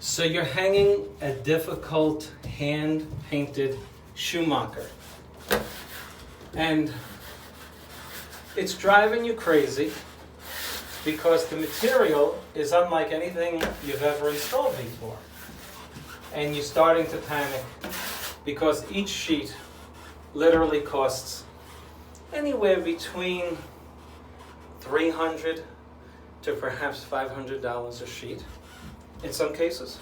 So you're hanging a difficult hand-painted Schumacher. And it's driving you crazy because the material is unlike anything you've ever installed before. And you're starting to panic because each sheet literally costs anywhere between $300 to perhaps $500 a sheet in some cases.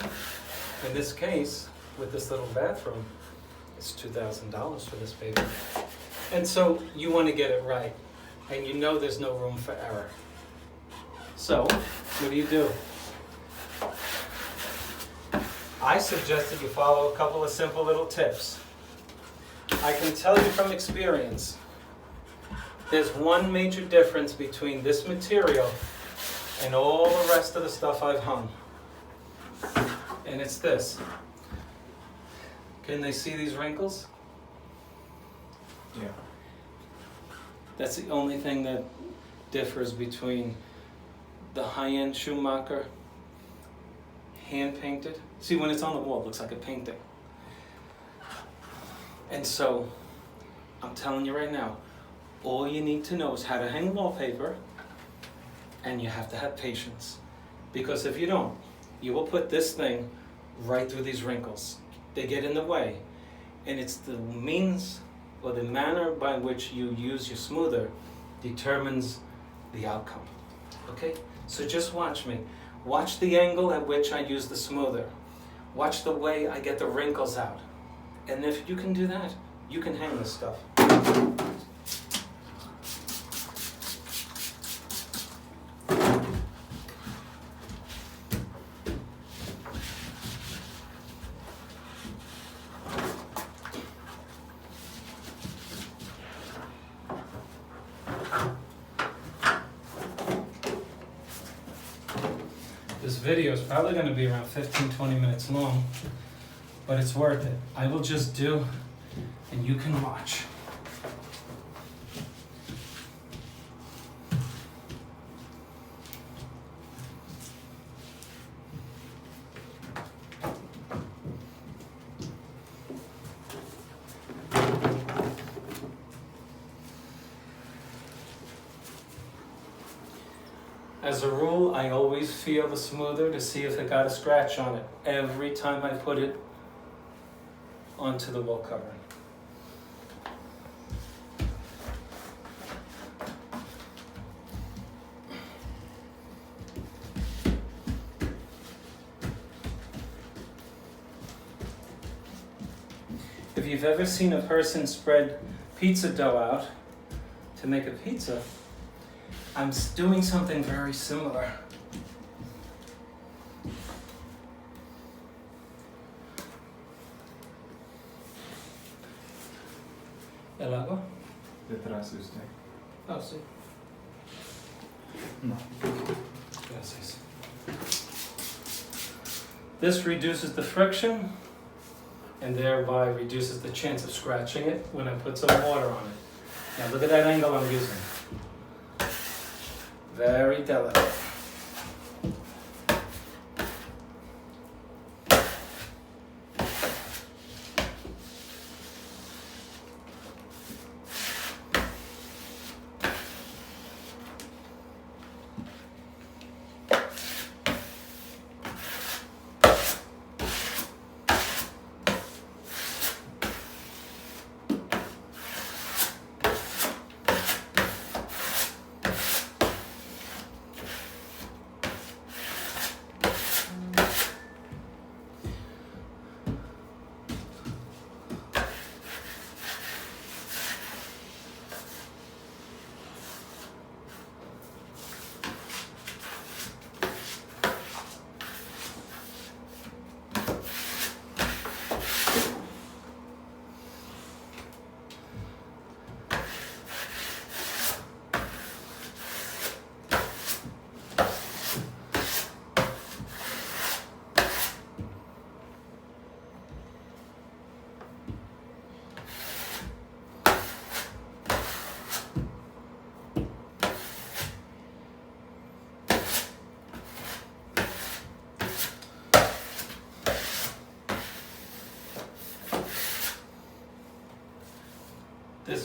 In this case, with this little bathroom, it's $2,000 for this paper. And so you want to get it right, and you know there's no room for error. So, what do? I suggested you follow a couple of simple little tips. I can tell you from experience, there's one major difference between this material and all the rest of the stuff I've hung. And it's this. Can they see these wrinkles? Yeah. That's the only thing that differs between the high-end Schumacher, hand-painted. See, when it's on the wall, it looks like a painting. And so, I'm telling you right now, all you need to know is how to hang wallpaper, and you have to have patience. Because if you don't, you will put this thing right through these wrinkles. They get in the way. And it's the means or the manner by which you use your smoother determines the outcome. Okay? So just watch me. Watch the angle at which I use the smoother. Watch the way I get the wrinkles out. And if you can do that, you can hang this stuff. This video is probably going to be around 15-20 minutes long, but it's worth it. I will just do, and you can watch. As a rule, I always feel the smoother to see if it got a scratch on it every time I put it onto the wall covering. If you've ever seen a person spread pizza dough out to make a pizza, I'm doing something very similar. ¿El agua? Detrás de usted. Oh, sí. No. Gracias. This reduces the friction and thereby reduces the chance of scratching it when I put some water on it. Now look at that angle I'm using. Very delicate.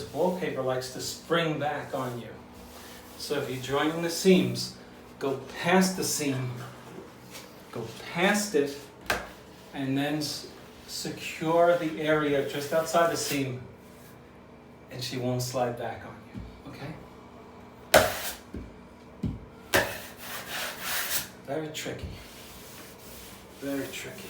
because wallpaper likes to spring back on you. So if you're joining the seams, go past the seam, go past it, and then secure the area just outside the seam, and she won't slide back on you, okay? Very tricky. Very tricky.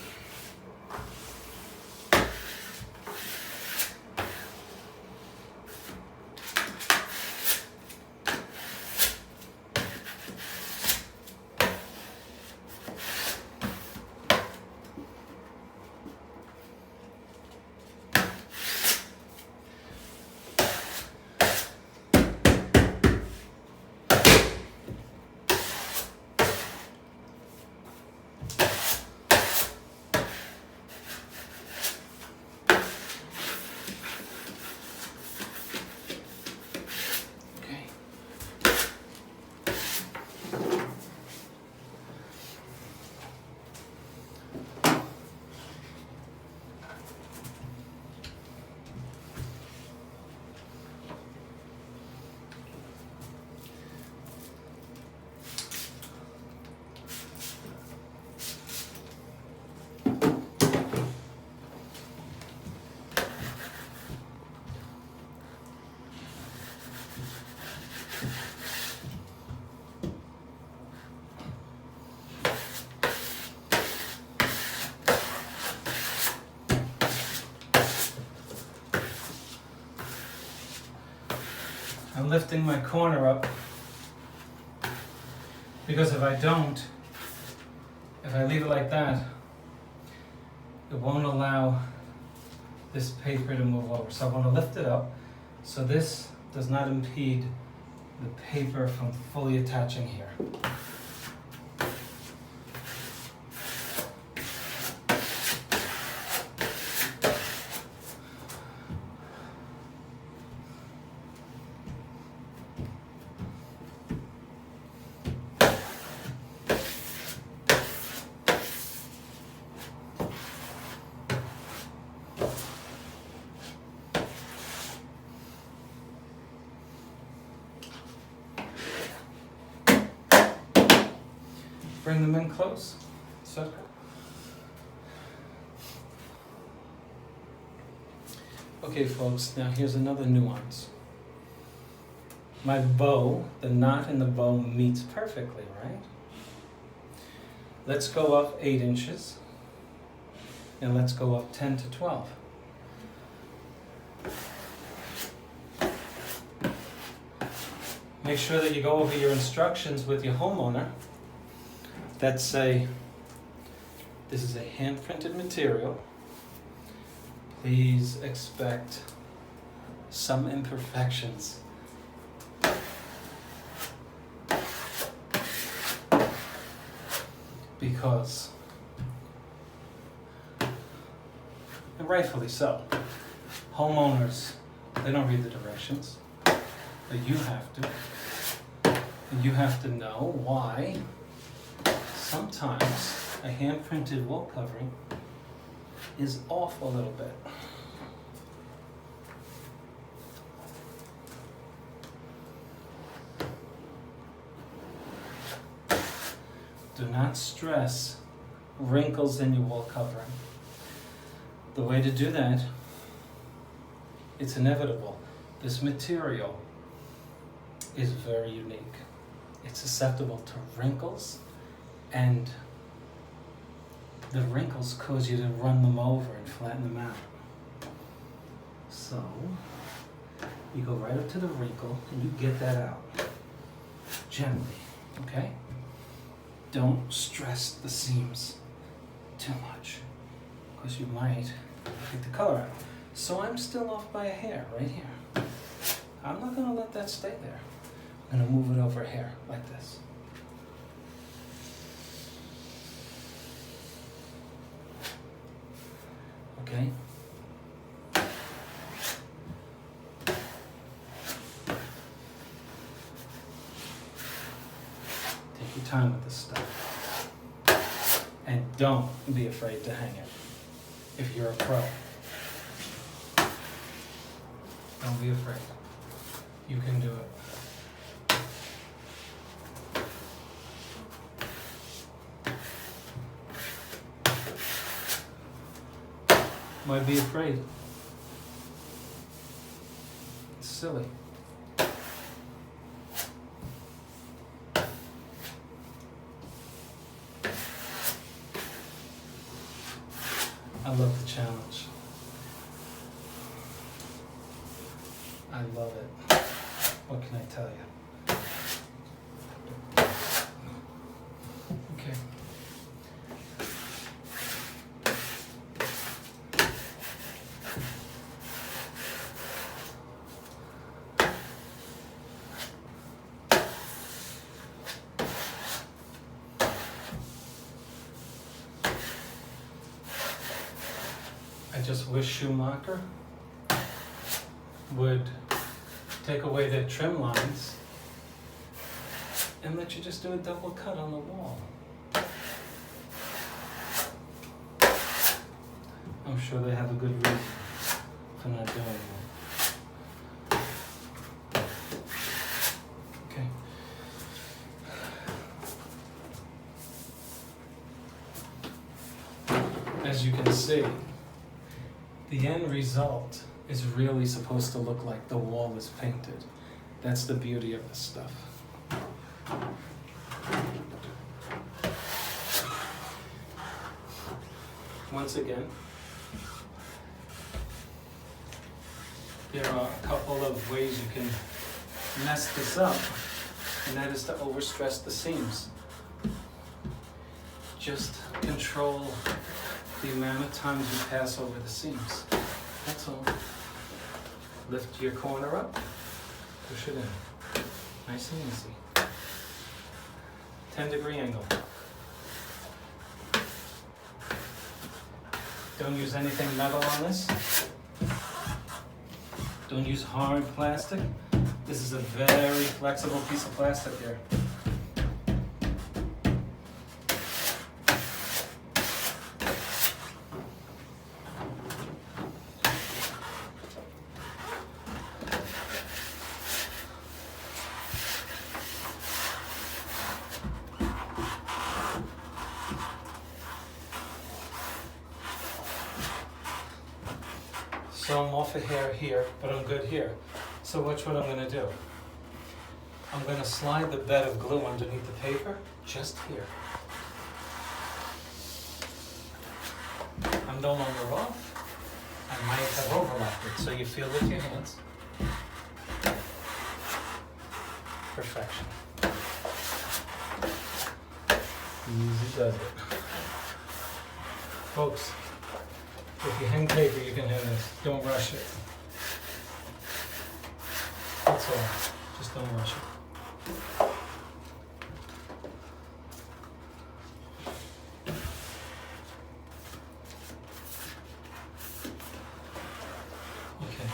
I'm lifting my corner up because if I don't, if I leave it like that, it won't allow this paper to move over. So I want to lift it up so this does not impede the paper from fully attaching here. Bring them in close. So. Okay, folks, now here's another nuance. My bow, the knot in the bow meets perfectly, right? Let's go up 8 inches, and let's go up 10 to 12. Make sure that you go over your instructions with your homeowner that say, this is a hand-printed material. Please expect some imperfections. Because, and rightfully so, homeowners, they don't read the directions, but you have to. And you have to know why sometimes a hand-printed wall covering is off a little bit. Do not stress wrinkles in your wall covering. The way to do that, it's inevitable. This material is very unique. It's susceptible to wrinkles, and the wrinkles cause you to run them over and flatten them out. So, you go right up to the wrinkle and you get that out. Gently, okay? Don't stress the seams too much, because you might get the color out. So I'm still off by a hair right here. I'm not gonna let that stay there. I'm gonna move it over here like this. Okay? Take your time with this stuff. And don't be afraid to hang it if you're a pro. Don't be afraid. You can do it. Why be afraid? It's silly. I love the challenge. I love it. What can I tell you? Okay. I just wish Schumacher would take away their trim lines and let you just do a double cut on the wall. I'm sure they have a good reason for not doing that. Okay. As you can see, the end result is really supposed to look like the wall is painted. That's the beauty of this stuff. Once again, there are a couple of ways you can mess this up, and that is to overstress the seams. Just control the amount of times you pass over the seams. That's all. Lift your corner up, push it in. Nice and easy. 10-degree angle. Don't use anything metal on this. Don't use hard plastic. This is a very flexible piece of plastic here. So I'm off a hair here, but I'm good here. So watch what I'm going to do. I'm going to slide the bed of glue underneath the paper, just here. I'm no longer off. I might have overlapped it, so you feel with your hands. Perfection. Easy does it. Folks, if you hang paper, you can have this. Don't rush it. That's all. Just don't rush it. Okay.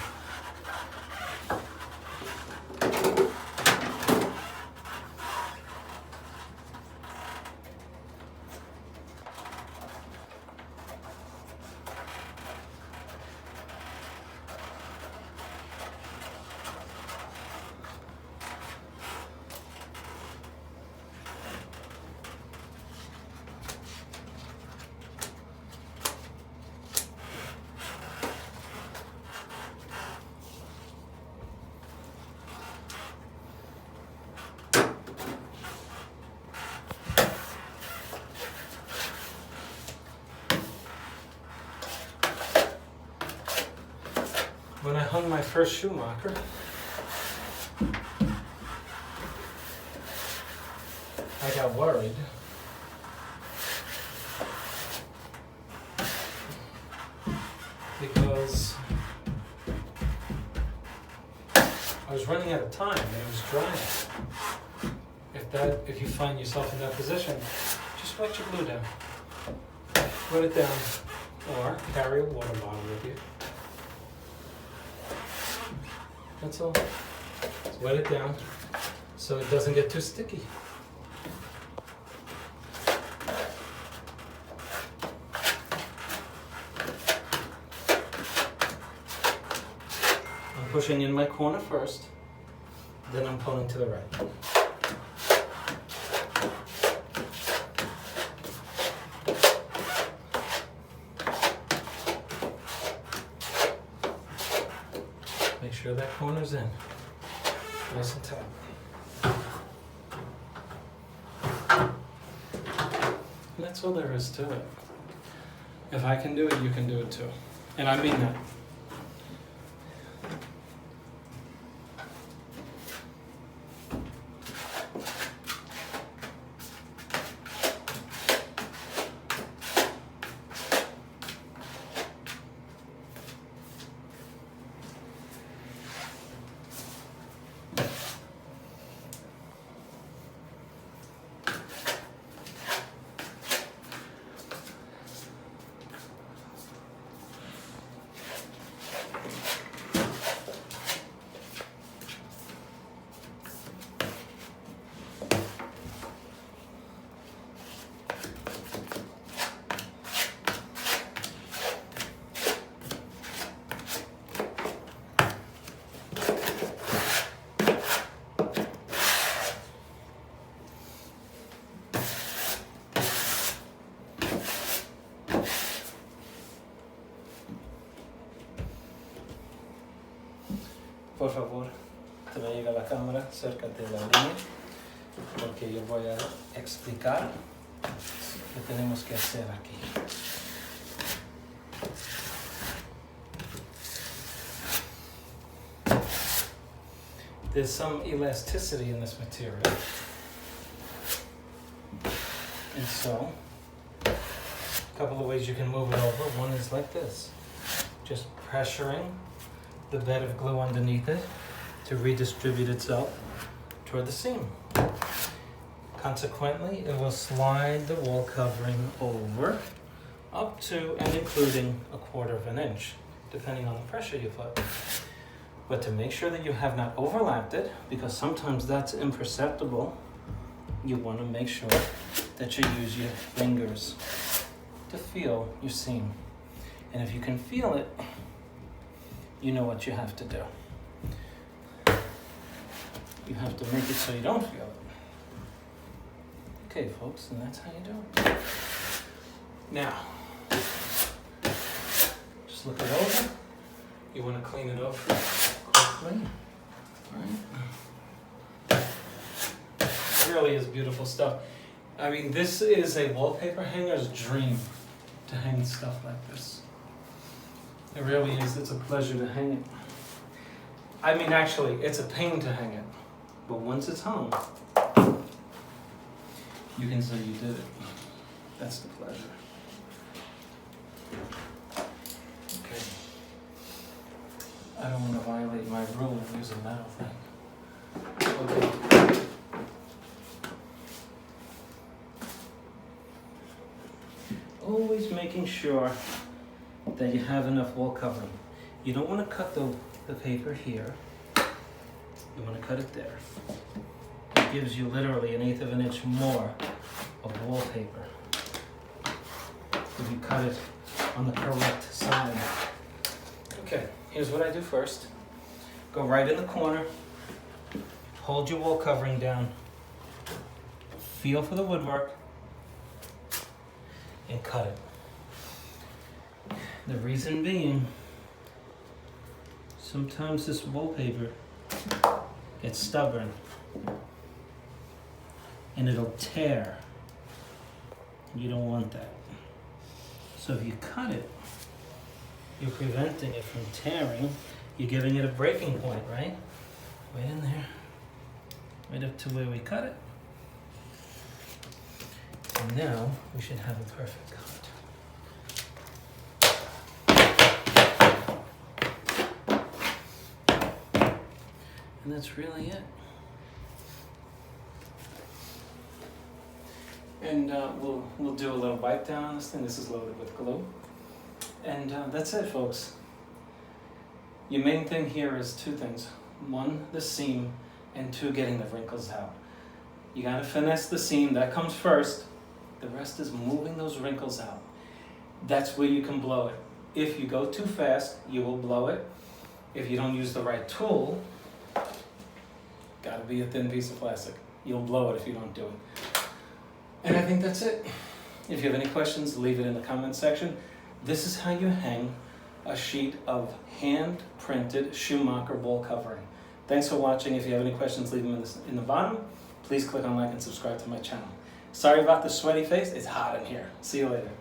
When I hung my first Schumacher, I got worried because I was running out of time and it was drying. If you find yourself in that position, just wet your glue down. Wet it down, or carry a water bottle with you. That's all. Just wet it down so it doesn't get too sticky. pushing in my corner first, then I'm pulling to the right. Make sure that corner's in, nice and tight. And that's all there is to it. If I can do it, you can do it too. And I mean that. Por favor, traiga la cámara cerca de la línea, porque yo voy a explicar qué tenemos que hacer aquí. There's some elasticity in this material, and so a couple of ways you can move it over. One is like this, just pressuring the bed of glue underneath it to redistribute itself toward the seam. Consequently, it will slide the wall covering over up to and including 1/4 of an inch, depending on the pressure you put. But to make sure that you have not overlapped it, because sometimes that's imperceptible, you want to make sure that you use your fingers to feel your seam. And if you can feel it, you know what you have to do. You have to make it so you don't feel it. Okay, folks, and that's how you do it. Now, just look it over. You want to clean it up quickly. Right? It really is beautiful stuff. I mean, this is a wallpaper hanger's dream to hang stuff like this. It really is. It's a pleasure to hang it. I mean, actually, it's a pain to hang it. But once it's hung, you can say you did it. That's the pleasure. Okay. I don't want to violate my rule of using metal thing. Okay. Always making sure that you have enough wall covering. You don't want to cut the paper here. You want to cut it there. It gives you literally 1/8 of an inch more of wallpaper if you cut it on the correct side. Okay, here's what I do first. Go right in the corner, hold your wall covering down, feel for the woodwork, and cut it. The reason being, sometimes this wallpaper gets stubborn and it'll tear. You don't want that. So if you cut it, you're preventing it from tearing. You're giving it a breaking point, right? Right in there, right up to where we cut it. And now we should have a perfect cut. And that's really it. And we'll do a little wipe down on this thing. This is loaded with glue. And that's it, folks. Your main thing here is 2 things. 1, the seam, and 2, getting the wrinkles out. You gotta finesse the seam, that comes first. The rest is moving those wrinkles out. That's where you can blow it. If you go too fast, you will blow it. If you don't use the right tool, gotta be a thin piece of plastic. You'll blow it if you don't do it. And I think that's it. If you have any questions, leave it in the comments section. This is how you hang a sheet of hand-printed Schumacher wall covering. Thanks for watching. If you have any questions, leave them in the bottom. Please click on like and subscribe to my channel. Sorry about the sweaty face. It's hot in here. See you later.